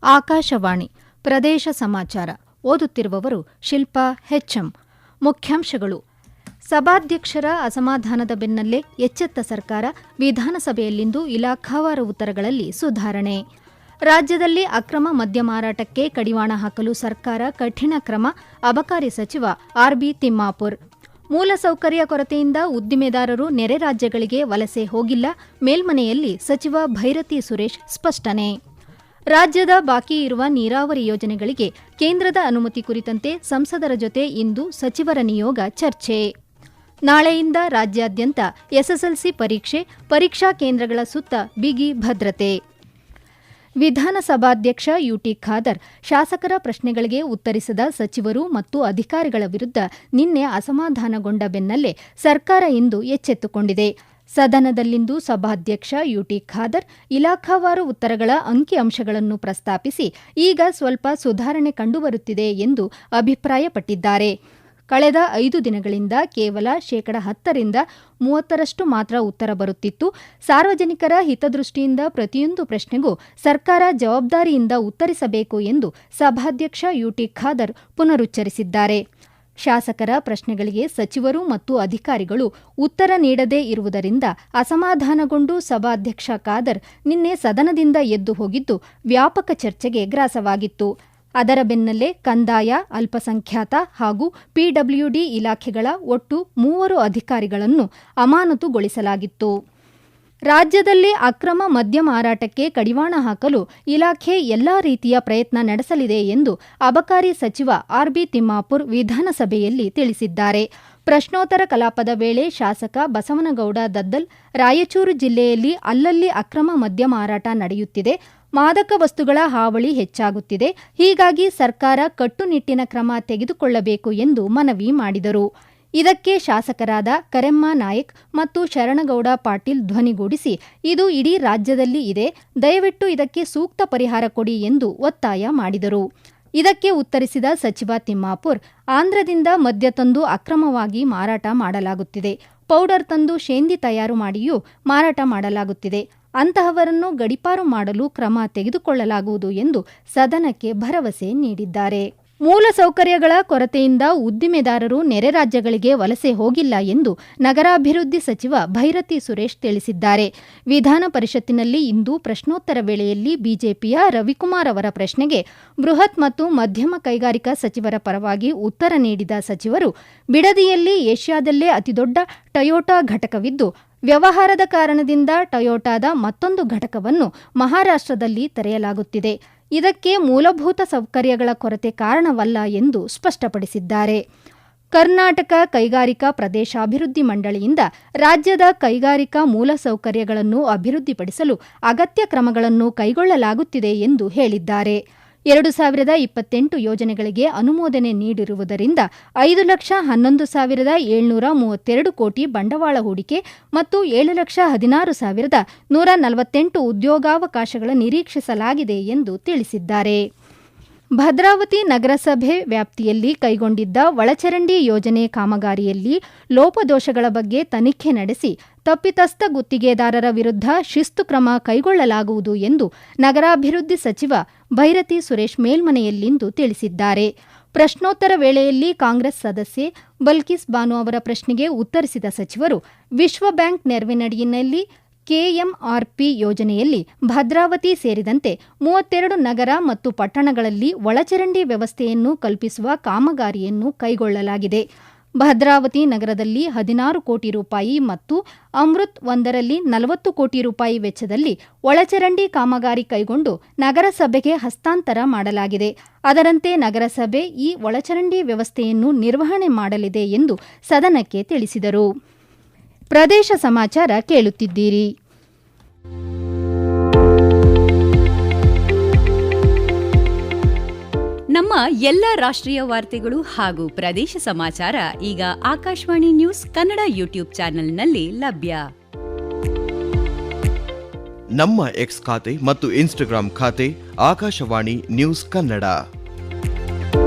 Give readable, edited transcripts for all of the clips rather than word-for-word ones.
ಆಕಾಶವಾಣಿ ಪ್ರದೇಶ ಸಮಾಚಾರ ಓದುತ್ತಿರುವವರು ಶಿಲ್ಪಾ ಹೆಚ್ಎಂ. ಮುಖ್ಯಾಂಶಗಳು: ಸಭಾಧ್ಯಕ್ಷರ ಅಸಮಾಧಾನದ ಬೆನ್ನಲ್ಲೇ ಎಚ್ಚೆತ್ತ ಸರ್ಕಾರ, ವಿಧಾನಸಭೆಯಲ್ಲಿಂದು ಇಲಾಖಾವಾರು ಉತ್ತರಗಳಲ್ಲಿ ಸುಧಾರಣೆ. ರಾಜ್ಯದಲ್ಲಿ ಅಕ್ರಮ ಮದ್ಯ ಮಾರಾಟಕ್ಕೆ ಕಡಿವಾಣ ಹಾಕಲು ಸರ್ಕಾರ ಕಠಿಣ ಕ್ರಮ, ಅಬಕಾರಿ ಸಚಿವ ಆರ್ಬಿ ತಿಮ್ಮಾಪುರ್. ಮೂಲಸೌಕರ್ಯ ಕೊರತೆಯಿಂದ ಉದ್ದಿಮೆದಾರರು ನೆರೆ ರಾಜ್ಯಗಳಿಗೆ ವಲಸೆ ಹೋಗಿಲ್ಲ, ಮೇಲ್ಮನೆಯಲ್ಲಿ ಸಚಿವ ಭೈರತಿ ಸುರೇಶ್ ಸ್ಪಷ್ಟನೆ. ರಾಜ್ಯದ ಬಾಕಿ ಇರುವ ನೀರಾವರಿ ಯೋಜನೆಗಳಿಗೆ ಕೇಂದ್ರದ ಅನುಮತಿ ಕುರಿತಂತೆ ಸಂಸದರ ಜೊತೆ ಇಂದು ಸಚಿವರ ನಿಯೋಗ ಚರ್ಚೆ. ನಾಳೆಯಿಂದ ರಾಜ್ಯಾದ್ಯಂತ ಎಸ್ಎಸ್ಎಲ್ಸಿ ಪರೀಕ್ಷೆ, ಪರೀಕ್ಷಾ ಕೇಂದ್ರಗಳ ಸುತ್ತ ಬಿಗಿ ಭದ್ರತೆ. ವಿಧಾನಸಭಾಧ್ಯಕ್ಷ ಯುಟಿ ಖಾದರ್ ಶಾಸಕರ ಪ್ರಶ್ನೆಗಳಿಗೆ ಉತ್ತರಿಸದ ಸಚಿವರು ಮತ್ತು ಅಧಿಕಾರಿಗಳ ವಿರುದ್ಧ ನಿನ್ನೆ ಅಸಮಾಧಾನಗೊಂಡ ಬೆನ್ನಲ್ಲೇ ಸರ್ಕಾರ ಇಂದು ಎಚ್ಚೆತ್ತುಕೊಂಡಿದೆ. ಸದನದಲ್ಲಿಂದು ಸಭಾಧ್ಯಕ್ಷ ಯುಟಿ ಖಾದರ್ ಇಲಾಖಾವಾರು ಉತ್ತರಗಳ ಅಂಕಿಅಂಶಗಳನ್ನು ಪ್ರಸ್ತಾಪಿಸಿ ಈಗ ಸ್ವಲ್ಪ ಸುಧಾರಣೆ ಕಂಡುಬರುತ್ತಿದೆ ಎಂದು ಅಭಿಪ್ರಾಯಪಟ್ಟಿದ್ದಾರೆ. ಕಳೆದ 5 ದಿನಗಳಿಂದ ಕೇವಲ 10% 30% ಮಾತ್ರ ಉತ್ತರ ಬರುತ್ತಿತ್ತು. ಸಾರ್ವಜನಿಕರ ಹಿತದೃಷ್ಟಿಯಿಂದ ಪ್ರತಿಯೊಂದು ಪ್ರಶ್ನೆಗೂ ಸರ್ಕಾರ ಜವಾಬ್ದಾರಿಯಿಂದ ಉತ್ತರಿಸಬೇಕು ಎಂದು ಸಭಾಧ್ಯಕ್ಷ ಯುಟಿ ಖಾದರ್ ಪುನರುಚ್ಚರಿಸಿದ್ದಾರೆ. ಶಾಸಕರ ಪ್ರಶ್ನೆಗಳಿಗೆ ಸಚಿವರು ಮತ್ತು ಅಧಿಕಾರಿಗಳು ಉತ್ತರ ನೀಡದೇ ಇರುವುದರಿಂದ ಅಸಮಾಧಾನಗೊಂಡು ಸಭಾಧ್ಯಕ್ಷ ಖಾದರ್ ನಿನ್ನೆ ಸದನದಿಂದ ಎದ್ದು ಹೋಗಿದ್ದು ವ್ಯಾಪಕ ಚರ್ಚೆಗೆ ಗ್ರಾಸವಾಗಿತ್ತು. ಅದರ ಬೆನ್ನಲ್ಲೇ ಕಂದಾಯ, ಅಲ್ಪಸಂಖ್ಯಾತ ಹಾಗೂ ಪಿಡಬ್ಲ್ಯೂಡಿ ಇಲಾಖೆಗಳ ಒಟ್ಟು 3 ಅಧಿಕಾರಿಗಳನ್ನು ಅಮಾನತುಗೊಳಿಸಲಾಗಿತ್ತು. ರಾಜ್ಯದಲ್ಲಿ ಅಕ್ರಮ ಮದ್ಯ ಮಾರಾಟಕ್ಕೆ ಕಡಿವಾಣ ಹಾಕಲು ಇಲಾಖೆ ಎಲ್ಲಾ ರೀತಿಯ ಪ್ರಯತ್ನ ನಡೆಸಲಿದೆ ಎಂದು ಅಬಕಾರಿ ಸಚಿವ ಆರ್ಬಿ ತಿಮ್ಮಾಪುರ್ ವಿಧಾನಸಭೆಯಲ್ಲಿ ತಿಳಿಸಿದ್ದಾರೆ. ಪ್ರಶ್ನೋತ್ತರ ಕಲಾಪದ ವೇಳೆ ಶಾಸಕ ಬಸವನಗೌಡ ದದ್ದಲ್, ರಾಯಚೂರು ಜಿಲ್ಲೆಯಲ್ಲಿ ಅಲ್ಲಲ್ಲಿ ಅಕ್ರಮ ಮದ್ಯ ಮಾರಾಟ ನಡೆಯುತ್ತಿದೆ, ಮಾದಕ ವಸ್ತುಗಳ ಹಾವಳಿ ಹೆಚ್ಚಾಗುತ್ತಿದೆ, ಹೀಗಾಗಿ ಸರ್ಕಾರ ಕಟ್ಟುನಿಟ್ಟಿನ ಕ್ರಮ ತೆಗೆದುಕೊಳ್ಳಬೇಕು ಎಂದು ಮನವಿ ಮಾಡಿದರು. ಇದಕ್ಕೆ ಶಾಸಕರಾದ ಕರೆಮ್ಮ ನಾಯಕ್ ಮತ್ತು ಶರಣಗೌಡ ಪಾಟೀಲ್ ಧ್ವನಿಗೂಡಿಸಿ, ಇದು ಇಡೀ ರಾಜ್ಯದಲ್ಲಿ ಇದೆ, ದಯವಿಟ್ಟು ಇದಕ್ಕೆ ಸೂಕ್ತ ಪರಿಹಾರ ಕೊಡಿ ಎಂದು ಒತ್ತಾಯ ಮಾಡಿದರು. ಇದಕ್ಕೆ ಉತ್ತರಿಸಿದ ಸಚಿವ ತಿಮ್ಮಾಪುರ್, ಆಂಧ್ರದಿಂದ ಮದ್ಯ ತಂದು ಅಕ್ರಮವಾಗಿ ಮಾರಾಟ ಮಾಡಲಾಗುತ್ತಿದೆ, ಪೌಡರ್ ತಂದು ಶೇಂದಿ ತಯಾರು ಮಾಡಿಯೂ ಮಾರಾಟ ಮಾಡಲಾಗುತ್ತಿದೆ, ಅಂತಹವರನ್ನು ಗಡೀಪಾರು ಮಾಡಲು ಕ್ರಮ ತೆಗೆದುಕೊಳ್ಳಲಾಗುವುದು ಎಂದು ಸದನಕ್ಕೆ ಭರವಸೆ ನೀಡಿದ್ದಾರೆ. ಮೂಲಸೌಕರ್ಯಗಳ ಕೊರತೆಯಿಂದ ಉದ್ದಿಮೆದಾರರು ನೆರೆ ರಾಜ್ಯಗಳಿಗೆ ವಲಸೆ ಹೋಗಿಲ್ಲ ಎಂದು ನಗರಾಭಿವೃದ್ಧಿ ಸಚಿವ ಭೈರತಿ ಸುರೇಶ್ ತಿಳಿಸಿದ್ದಾರೆ. ವಿಧಾನ ಪರಿಷತ್ತಿನಲ್ಲಿ ಇಂದು ಪ್ರಶ್ನೋತ್ತರ ವೇಳೆಯಲ್ಲಿ ಬಿಜೆಪಿಯ ರವಿಕುಮಾರ್ ಅವರ ಪ್ರಶ್ನೆಗೆ ಬೃಹತ್ ಮತ್ತು ಮಧ್ಯಮ ಕೈಗಾರಿಕಾ ಸಚಿವರ ಪರವಾಗಿ ಉತ್ತರ ನೀಡಿದ ಸಚಿವರು, ಬಿಡದಿಯಲ್ಲಿ ಏಷ್ಯಾದಲ್ಲೇ ಅತಿದೊಡ್ಡ ಟೊಯೋಟಾ ಘಟಕವಿದ್ದು, ವ್ಯವಹಾರದ ಕಾರಣದಿಂದ ಟೊಯೋಟಾದ ಮತ್ತೊಂದು ಘಟಕವನ್ನು ಮಹಾರಾಷ್ಟ್ರದಲ್ಲಿ ತೆರೆಯಲಾಗುತ್ತಿದೆ. ಇದಕ್ಕೆ ಮೂಲಭೂತ ಸೌಕರ್ಯಗಳ ಕೊರತೆ ಕಾರಣವಲ್ಲ ಎಂದು ಸ್ಪಷ್ಟಪಡಿಸಿದ್ದಾರೆ. ಕರ್ನಾಟಕ ಕೈಗಾರಿಕಾ ಪ್ರದೇಶಾಭಿವೃದ್ಧಿ ಮಂಡಳಿಯಿಂದ ರಾಜ್ಯದ ಕೈಗಾರಿಕಾ ಮೂಲಸೌಕರ್ಯಗಳನ್ನು ಅಭಿವೃದ್ಧಿಪಡಿಸಲು ಅಗತ್ಯ ಕ್ರಮಗಳನ್ನು ಕೈಗೊಳ್ಳಲಾಗುತ್ತಿದೆ ಎಂದು ಹೇಳಿದ್ದಾರೆ. 2028 ಯೋಜನೆಗಳಿಗೆ ಅನುಮೋದನೆ ನೀಡಿರುವುದರಿಂದ 5,11,732 ಕೋಟಿ ಬಂಡವಾಳ ಹೂಡಿಕೆ ಮತ್ತು 7,16,148 ಉದ್ಯೋಗಾವಕಾಶಗಳ ನಿರೀಕ್ಷಿಸಲಾಗಿದೆ ಎಂದು ತಿಳಿಸಿದ್ದಾರೆ. ಭದ್ರಾವತಿ ನಗರಸಭೆ ವ್ಯಾಪ್ತಿಯಲ್ಲಿ ಕೈಗೊಂಡಿದ್ದ ಒಳಚರಂಡಿ ಯೋಜನೆ ಕಾಮಗಾರಿಯಲ್ಲಿ ಲೋಪದೋಷಗಳ ಬಗ್ಗೆ ತನಿಖೆ ನಡೆಸಿ ತಪ್ಪಿತಸ್ಥ ಗುತ್ತಿಗೆದಾರರ ವಿರುದ್ಧ ಶಿಸ್ತು ಕ್ರಮ ಕೈಗೊಳ್ಳಲಾಗುವುದು ಎಂದು ನಗರಾಭಿವೃದ್ಧಿ ಸಚಿವ ಭೈರತಿ ಸುರೇಶ್ ಮೇಲ್ಮನೆಯಲ್ಲಿಂದು ತಿಳಿಸಿದ್ದಾರೆ. ಪ್ರಶ್ನೋತ್ತರ ವೇಳೆಯಲ್ಲಿ ಕಾಂಗ್ರೆಸ್ ಸದಸ್ಯೆ ಬಲ್ಕಿಸ್ ಬಾನು ಅವರ ಪ್ರಶ್ನೆಗೆ ಉತ್ತರಿಸಿದ ಸಚಿವರು, ವಿಶ್ವ ಬ್ಯಾಂಕ್ ನೆರವಿನಡಿಯಲ್ಲಿ ಕೆಎಂಆರ್ಪಿ ಯೋಜನೆಯಲ್ಲಿ ಭದ್ರಾವತಿ ಸೇರಿದಂತೆ 32 ನಗರ ಮತ್ತು ಪಟ್ಟಣಗಳಲ್ಲಿ ಒಳಚರಂಡಿ ವ್ಯವಸ್ಥೆಯನ್ನು ಕಲ್ಪಿಸುವ ಕಾಮಗಾರಿಯನ್ನು ಕೈಗೊಳ್ಳಲಾಗಿದೆ. ಭದ್ರಾವತಿ ನಗರದಲ್ಲಿ 16 ಕೋಟಿ ರೂಪಾಯಿ ಮತ್ತು ಅಮೃತ್ 1ರಲ್ಲಿ 40 ಕೋಟಿ ರೂಪಾಯಿ ವೆಚ್ಚದಲ್ಲಿ ಒಳಚರಂಡಿ ಕಾಮಗಾರಿ ಕೈಗೊಂಡು ನಗರಸಭೆಗೆ ಹಸ್ತಾಂತರ ಮಾಡಲಾಗಿದೆ. ಅದರಂತೆ ನಗರಸಭೆ ಈ ಒಳಚರಂಡಿ ವ್ಯವಸ್ಥೆಯನ್ನು ನಿರ್ವಹಣೆ ಮಾಡಲಿದೆ ಎಂದು ಸದನಕ್ಕೆ ತಿಳಿಸಿದರು. ಪ್ರದೇಶ ಸಮಾಚಾರ ಕೇಳುತ್ತಿದ್ದೀರಿ. ನಮ್ಮ ಎಲ್ಲ ರಾಷ್ಟ್ರೀಯ ವಾರ್ತೆಗಳು ಹಾಗೂ ಪ್ರದೇಶ ಸಮಾಚಾರ ಈಗ ಆಕಾಶವಾಣಿ ನ್ಯೂಸ್ ಕನ್ನಡ ಯೂಟ್ಯೂಬ್ ಚಾನೆಲ್ನಲ್ಲಿ ಲಭ್ಯ. ನಮ್ಮ ಎಕ್ಸ್ ಖಾತೆ ಮತ್ತು ಇನ್ಸ್ಟಾಗ್ರಾಂ ಖಾತೆ ಆಕಾಶವಾಣಿ ನ್ಯೂಸ್ ಕನ್ನಡ.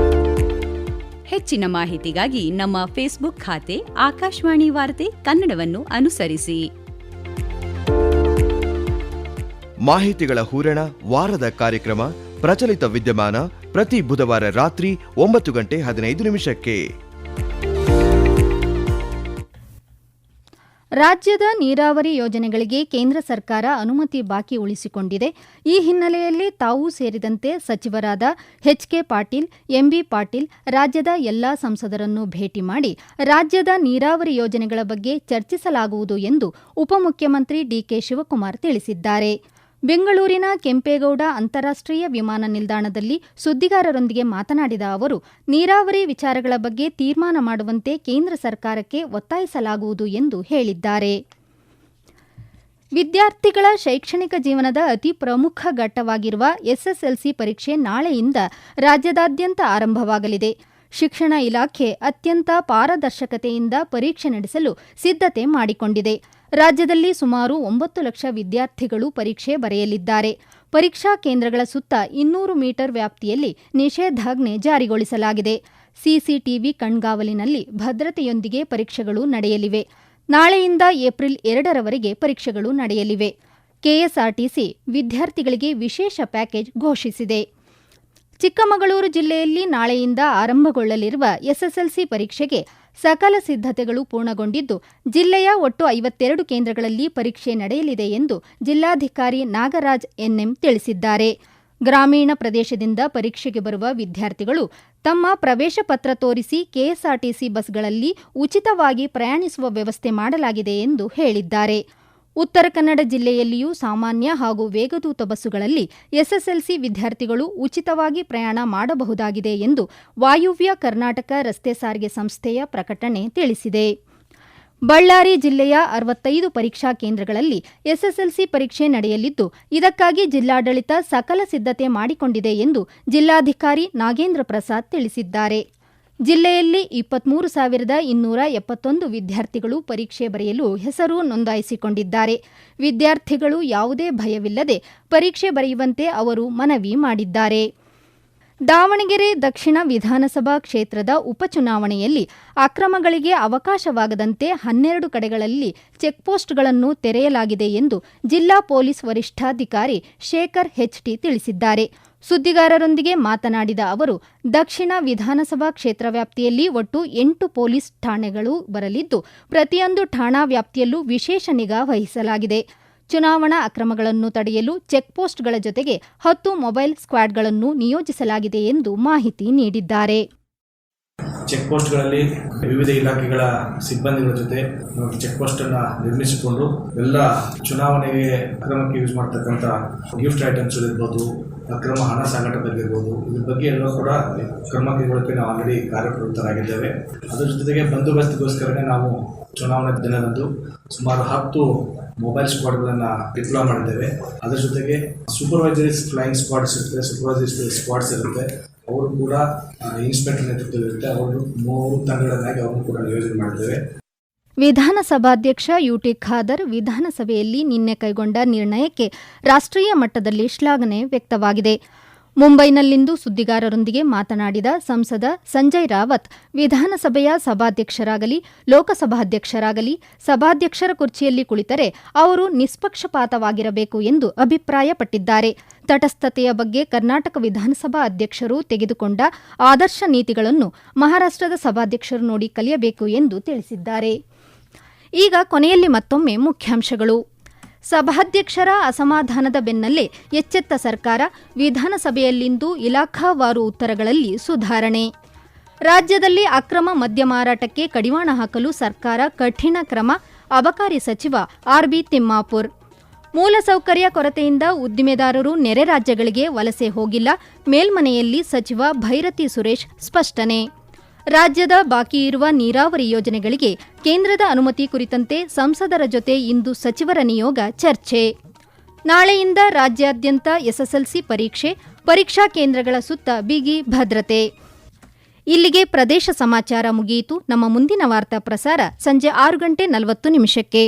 ಹೆಚ್ಚಿನ ಮಾಹಿತಿಗಾಗಿ ನಮ್ಮ ಫೇಸ್ಬುಕ್ ಖಾತೆ ಆಕಾಶವಾಣಿ ವಾರ್ತೆ ಕನ್ನಡವನ್ನು ಅನುಸರಿಸಿ. ಮಾಹಿತಿಗಳ ಹೂರಣ ವಾರದ ಕಾರ್ಯಕ್ರಮ ಪ್ರಚಲಿತ ವಿದ್ಯಮಾನ ಪ್ರತಿ ಬುಧವಾರ ರಾತ್ರಿ 9:15 ರಾಜ್ಯದ ನೀರಾವರಿ ಯೋಜನೆಗಳಿಗೆ ಕೇಂದ್ರ ಸರ್ಕಾರ ಅನುಮತಿ ಬಾಕಿ ಉಳಿಸಿಕೊಂಡಿದೆ. ಈ ಹಿನ್ನೆಲೆಯಲ್ಲಿ ತಾವು ಸೇರಿದಂತೆ ಸಚಿವರಾದ ಎಚ್.ಕೆ. ಪಾಟೀಲ್, ಎಂಬಿ ಪಾಟೀಲ್ ರಾಜ್ಯದ ಎಲ್ಲಾ ಸಂಸದರನ್ನು ಭೇಟಿ ಮಾಡಿ ರಾಜ್ಯದ ನೀರಾವರಿ ಯೋಜನೆಗಳ ಬಗ್ಗೆ ಚರ್ಚಿಸಲಾಗುವುದು ಎಂದು ಉಪಮುಖ್ಯಮಂತ್ರಿ ಡಿಕೆ ಶಿವಕುಮಾರ್ ತಿಳಿಸಿದ್ದಾರೆ. ಬೆಂಗಳೂರಿನ ಕೆಂಪೇಗೌಡ ಅಂತಾರಾಷ್ಟ್ರೀಯ ವಿಮಾನ ನಿಲ್ದಾಣದಲ್ಲಿ ಸುದ್ದಿಗಾರರೊಂದಿಗೆ ಮಾತನಾಡಿದ ಅವರು, ನೀರಾವರಿ ವಿಚಾರಗಳ ಬಗ್ಗೆ ತೀರ್ಮಾನ ಮಾಡುವಂತೆ ಕೇಂದ್ರ ಸರ್ಕಾರಕ್ಕೆ ಒತ್ತಾಯಿಸಲಾಗುವುದು ಎಂದು ಹೇಳಿದ್ದಾರೆ. ವಿದ್ಯಾರ್ಥಿಗಳ ಶೈಕ್ಷಣಿಕ ಜೀವನದ ಅತಿ ಪ್ರಮುಖ ಘಟ್ಟವಾಗಿರುವ ಎಸ್ಎಸ್ಎಲ್ಸಿ ಪರೀಕ್ಷೆ ನಾಳೆಯಿಂದ ರಾಜ್ಯದಾದ್ಯಂತ ಆರಂಭವಾಗಲಿದೆ. ಶಿಕ್ಷಣ ಇಲಾಖೆ ಅತ್ಯಂತ ಪಾರದರ್ಶಕತೆಯಿಂದ ಪರೀಕ್ಷೆ ನಡೆಸಲು ಸಿದ್ಧತೆ ಮಾಡಿಕೊಂಡಿದೆ. ರಾಜ್ಯದಲ್ಲಿ ಸುಮಾರು 9 ಲಕ್ಷ ವಿದ್ಯಾರ್ಥಿಗಳು ಪರೀಕ್ಷೆ ಬರೆಯಲಿದ್ದಾರೆ. ಪರೀಕ್ಷಾ ಕೇಂದ್ರಗಳ ಸುತ್ತ 200 ಮೀಟರ್ ವ್ಯಾಪ್ತಿಯಲ್ಲಿ ನಿಷೇಧಾಜ್ಞೆ ಜಾರಿಗೊಳಿಸಲಾಗಿದೆ. ಸಿಸಿಟಿವಿ ಕಣ್ಗಾವಲಿನಲ್ಲಿ ಭದ್ರತೆಯೊಂದಿಗೆ ಪರೀಕ್ಷೆಗಳು ನಡೆಯಲಿವೆ. ನಾಳೆಯಿಂದ ಏಪ್ರಿಲ್ 2ರವರೆಗೆ ಪರೀಕ್ಷೆಗಳು ನಡೆಯಲಿವೆ. ಕೆಎಸ್ಆರ್ಟಿಸಿ ವಿದ್ಯಾರ್ಥಿಗಳಿಗೆ ವಿಶೇಷ ಪ್ಯಾಕೇಜ್ ಘೋಷಿಸಿದೆ. ಚಿಕ್ಕಮಗಳೂರು ಜಿಲ್ಲೆಯಲ್ಲಿ ನಾಳೆಯಿಂದ ಆರಂಭಗೊಳ್ಳಲಿರುವ ಎಸ್ಎಸ್ಎಲ್ಸಿ ಪರೀಕ್ಷೆಗೆ ಸಕಲ ಸಿದ್ಧತೆಗಳು ಪೂರ್ಣಗೊಂಡಿದ್ದು, ಜಿಲ್ಲೆಯ ಒಟ್ಟು 52 ಕೇಂದ್ರಗಳಲ್ಲಿ ಪರೀಕ್ಷೆ ನಡೆಯಲಿದೆ ಎಂದು ಜಿಲ್ಲಾಧಿಕಾರಿ ನಾಗರಾಜ್ ಎನ್ಎಂ ತಿಳಿಸಿದ್ದಾರೆ. ಗ್ರಾಮೀಣ ಪ್ರದೇಶದಿಂದ ಪರೀಕ್ಷೆಗೆ ಬರುವ ವಿದ್ಯಾರ್ಥಿಗಳು ತಮ್ಮ ಪ್ರವೇಶ ಪತ್ರ ತೋರಿಸಿ ಕೆಎಸ್ಆರ್ಟಿಸಿ ಬಸ್ಗಳಲ್ಲಿ ಉಚಿತವಾಗಿ ಪ್ರಯಾಣಿಸುವ ವ್ಯವಸ್ಥೆ ಮಾಡಲಾಗಿದೆ ಎಂದು ಹೇಳಿದ್ದಾರೆ. ಉತ್ತರ ಕನ್ನಡ ಜಿಲ್ಲೆಯಲ್ಲಿಯೂ ಸಾಮಾನ್ಯ ಹಾಗೂ ವೇಗದೂತ ಬಸ್ಸುಗಳಲ್ಲಿ ಎಸ್ಎಸ್ಎಲ್ಸಿ ವಿದ್ಯಾರ್ಥಿಗಳು ಉಚಿತವಾಗಿ ಪ್ರಯಾಣ ಮಾಡಬಹುದಾಗಿದೆ ಎಂದು ವಾಯುವ್ಯ ಕರ್ನಾಟಕ ರಸ್ತೆ ಸಾರಿಗೆ ಸಂಸ್ಥೆಯ ಪ್ರಕಟಣೆ ತಿಳಿಸಿದೆ. ಬಳ್ಳಾರಿ ಜಿಲ್ಲೆಯ 65 ಪರೀಕ್ಷಾ ಕೇಂದ್ರಗಳಲ್ಲಿ ಎಸ್ಎಸ್ಎಲ್ಸಿ ಪರೀಕ್ಷೆ ನಡೆಯಲಿದ್ದು, ಇದಕ್ಕಾಗಿ ಜಿಲ್ಲಾಡಳಿತ ಸಕಲ ಸಿದ್ಧತೆ ಮಾಡಿಕೊಂಡಿದೆ ಎಂದು ಜಿಲ್ಲಾಧಿಕಾರಿ ನಾಗೇಂದ್ರ ಪ್ರಸಾದ್ ತಿಳಿಸಿದ್ದಾರೆ. ಜಿಲ್ಲೆಯಲ್ಲಿ 23,271 ವಿದ್ಯಾರ್ಥಿಗಳು ಪರೀಕ್ಷೆ ಬರೆಯಲು ಹೆಸರು ನೋಂದಾಯಿಸಿಕೊಂಡಿದ್ದಾರೆ. ವಿದ್ಯಾರ್ಥಿಗಳು ಯಾವುದೇ ಭಯವಿಲ್ಲದೆ ಪರೀಕ್ಷೆ ಬರೆಯುವಂತೆ ಅವರು ಮನವಿ ಮಾಡಿದ್ದಾರೆ. ದಾವಣಗೆರೆ ದಕ್ಷಿಣ ವಿಧಾನಸಭಾ ಕ್ಷೇತ್ರದ ಉಪಚುನಾವಣೆಯಲ್ಲಿ ಅಕ್ರಮಗಳಿಗೆ ಅವಕಾಶವಾಗದಂತೆ 12 ಕಡೆಗಳಲ್ಲಿ ಚೆಕ್ಪೋಸ್ಟ್ಗಳನ್ನು ತೆರೆಯಲಾಗಿದೆ ಎಂದು ಜಿಲ್ಲಾ ಪೊಲೀಸ್ ವರಿಷ್ಠಾಧಿಕಾರಿ ಶೇಖರ್ ಎಚ್ಟಿ ತಿಳಿಸಿದ್ದಾರೆ. ಸುದ್ದಿಗಾರರೊಂದಿಗೆ ಮಾತನಾಡಿದ ಅವರು, ದಕ್ಷಿಣ ವಿಧಾನಸಭಾ ಕ್ಷೇತ್ರ ವ್ಯಾಪ್ತಿಯಲ್ಲಿ ಒಟ್ಟು 8 ಪೊಲೀಸ್ ಠಾಣೆಗಳು ಬರಲಿದ್ದು, ಪ್ರತಿಯೊಂದು ಠಾಣಾ ವ್ಯಾಪ್ತಿಯಲ್ಲೂ ವಿಶೇಷ ನಿಗಾ ವಹಿಸಲಾಗಿದೆ. ಚುನಾವಣಾ ಅಕ್ರಮಗಳನ್ನು ತಡೆಯಲು ಚೆಕ್ಪೋಸ್ಟ್ಗಳ ಜೊತೆಗೆ 10 ಮೊಬೈಲ್ ಸ್ಕ್ವಾಡ್ಗಳನ್ನು ನಿಯೋಜಿಸಲಾಗಿದೆ ಎಂದು ಮಾಹಿತಿ ನೀಡಿದ್ದಾರೆ. ಚೆಕ್ಪೋಸ್ಟ್ಗಳಲ್ಲಿ ವಿವಿಧ ಇಲಾಖೆಗಳ ಸಿಬ್ಬಂದಿಗಳ ಜೊತೆ ಚೆಕ್ಪೋಸ್ಟ್ ಅನ್ನು ನಿರ್ಮಿಸಿಕೊಂಡು ಎಲ್ಲ ಚುನಾವಣೆಗೆ ಅಕ್ರಮಕ್ಕೆ ಯೂಸ್ ಮಾಡ್ತಕ್ಕಂಥ ಗಿಫ್ಟ್ ಐಟಮ್ಸ್ ಇರ್ಬೋದು, ಅಕ್ರಮ ಹಣ ಸಾಗಾಟ ಬಗ್ಗೆ ಇರ್ಬೋದು, ಇದ್ರ ಬಗ್ಗೆ ಎಲ್ಲ ಕೂಡ ಕ್ರಮ ಕೈಗೊಳ್ಳಕ್ಕೆ ನಾವು ಆಲ್ರೆಡಿ ಕಾರ್ಯಪ್ರವೃತ್ತರಾಗಿದ್ದೇವೆ. ಅದರ ಜೊತೆಗೆ ಬಂದೋಬಸ್ತಿಗೋಸ್ಕರನೇ ನಾವು ಚುನಾವಣಾ ದಿನದಂದು ಸುಮಾರು 10 ಮೊಬೈಲ್ ಸ್ಕ್ವಾಡ್ಗಳನ್ನು ಡಿಪ್ಲಾಯ್ ಮಾಡಿದ್ದೇವೆ. ಅದರ ಜೊತೆಗೆ ಸೂಪರ್ವೈಸರಿ ಫ್ಲೈಯಿಂಗ್ ಸ್ಕ್ವಾಡ್ಸ್ ಇರುತ್ತೆ, ಸೂಪರ್ವೈಸರಿ ಸ್ಕ್ವಾಡ್ಸ್ ಇರುತ್ತೆ. ಅವರು ಕೂಡ ಇನ್ಸ್ಪೆಕ್ಟರ್ ನೇತೃತ್ವದಲ್ಲಿರುತ್ತೆ. ಅವರು 3 ತಂಡಗಳನ್ನಾಗಿ ಅವರನ್ನು ಕೂಡ ನಿಯೋಜನೆ ಮಾಡಿದ್ದೇವೆ. ವಿಧಾನಸಭಾಧ್ಯಕ್ಷ ಯುಟಿ ಖಾದರ್ ವಿಧಾನಸಭೆಯಲ್ಲಿ ನಿನ್ನೆ ಕೈಗೊಂಡ ನಿರ್ಣಯಕ್ಕೆ ರಾಷ್ಟ್ರೀಯ ಮಟ್ಟದಲ್ಲಿ ಶ್ಲಾಘನೆ ವ್ಯಕ್ತವಾಗಿದೆ. ಮುಂಬೈನಲ್ಲಿಂದು ಸುದ್ದಿಗಾರರೊಂದಿಗೆ ಮಾತನಾಡಿದ ಸಂಸದ ಸಂಜಯ್ ರಾವತ್, ವಿಧಾನಸಭೆಯ ಸಭಾಧ್ಯಕ್ಷರಾಗಲಿ ಲೋಕಸಭಾಧ್ಯಕ್ಷರಾಗಲಿ ಸಭಾಧ್ಯಕ್ಷರ ಕುರ್ಚಿಯಲ್ಲಿ ಕುಳಿತರೆ ಅವರು ನಿಷ್ಪಕ್ಷಪಾತವಾಗಿರಬೇಕು ಎಂದು ಅಭಿಪ್ರಾಯಪಟ್ಟಿದ್ದಾರೆ. ತಟಸ್ಥತೆಯ ಬಗ್ಗೆ ಕರ್ನಾಟಕ ವಿಧಾನಸಭಾ ಅಧ್ಯಕ್ಷರು ತೆಗೆದುಕೊಂಡ ಆದರ್ಶ ನೀತಿಗಳನ್ನು ಮಹಾರಾಷ್ಟ್ರದ ಸಭಾಧ್ಯಕ್ಷರು ನೋಡಿ ಕಲಿಯಬೇಕು ಎಂದು ತಿಳಿಸಿದ್ದಾರೆ. ಈಗ ಕೊನೆಯಲ್ಲಿ ಮತ್ತೊಮ್ಮೆ ಮುಖ್ಯಾಂಶಗಳು. ಸಭಾಧ್ಯಕ್ಷರ ಅಸಮಾಧಾನದ ಬೆನ್ನಲ್ಲೇ ಎಚ್ಚೆತ್ತ ಸರ್ಕಾರ, ವಿಧಾನಸಭೆಯಲ್ಲಿಂದು ಇಲಾಖಾವಾರು ಉತ್ತರಗಳಲ್ಲಿ ಸುಧಾರಣೆ. ರಾಜ್ಯದಲ್ಲಿ ಅಕ್ರಮ ಮದ್ಯ ಮಾರಾಟಕ್ಕೆ ಕಡಿವಾಣ ಹಾಕಲು ಸರ್ಕಾರ ಕಠಿಣ ಕ್ರಮ, ಅಬಕಾರಿ ಸಚಿವ ಆರ್ಬಿ ತಿಮ್ಮಾಪುರ್. ಮೂಲಸೌಕರ್ಯ ಕೊರತೆಯಿಂದ ಉದ್ದಿಮೆದಾರರು ನೆರೆ ರಾಜ್ಯಗಳಿಗೆ ವಲಸೆ ಹೋಗಿಲ್ಲ, ಮೇಲ್ಮನೆಯಲ್ಲಿ ಸಚಿವ ಭೈರತಿ ಸುರೇಶ್ ಸ್ಪಷ್ಟನೆ. ರಾಜ್ಯದ ಬಾಕಿ ಇರುವ ನೀರಾವರಿ ಯೋಜನೆಗಳಿಗೆ ಕೇಂದ್ರದ ಅನುಮತಿ ಕುರಿತಂತೆ ಸಂಸದರ ಜೊತೆ ಇಂದು ಸಚಿವರ ನಿಯೋಗ ಚರ್ಚೆ. ನಾಳೆಯಿಂದ ರಾಜ್ಯಾದ್ಯಂತ ಎಸ್ಎಸ್ಎಲ್ಸಿ ಪರೀಕ್ಷಾ ಕೇಂದ್ರಗಳ ಸುತ್ತ ಬಿಗಿ ಭದ್ರತೆ. ಇಲ್ಲಿಗೆ ಪ್ರದೇಶ ಸಮಾಚಾರ ಮುಗಿಯಿತು. ನಮ್ಮ ಮುಂದಿನ ವಾರ್ತಾ ಪ್ರಸಾರ ಸಂಜೆ 6:40 ನಿಮಿಷಕ್ಕೆ.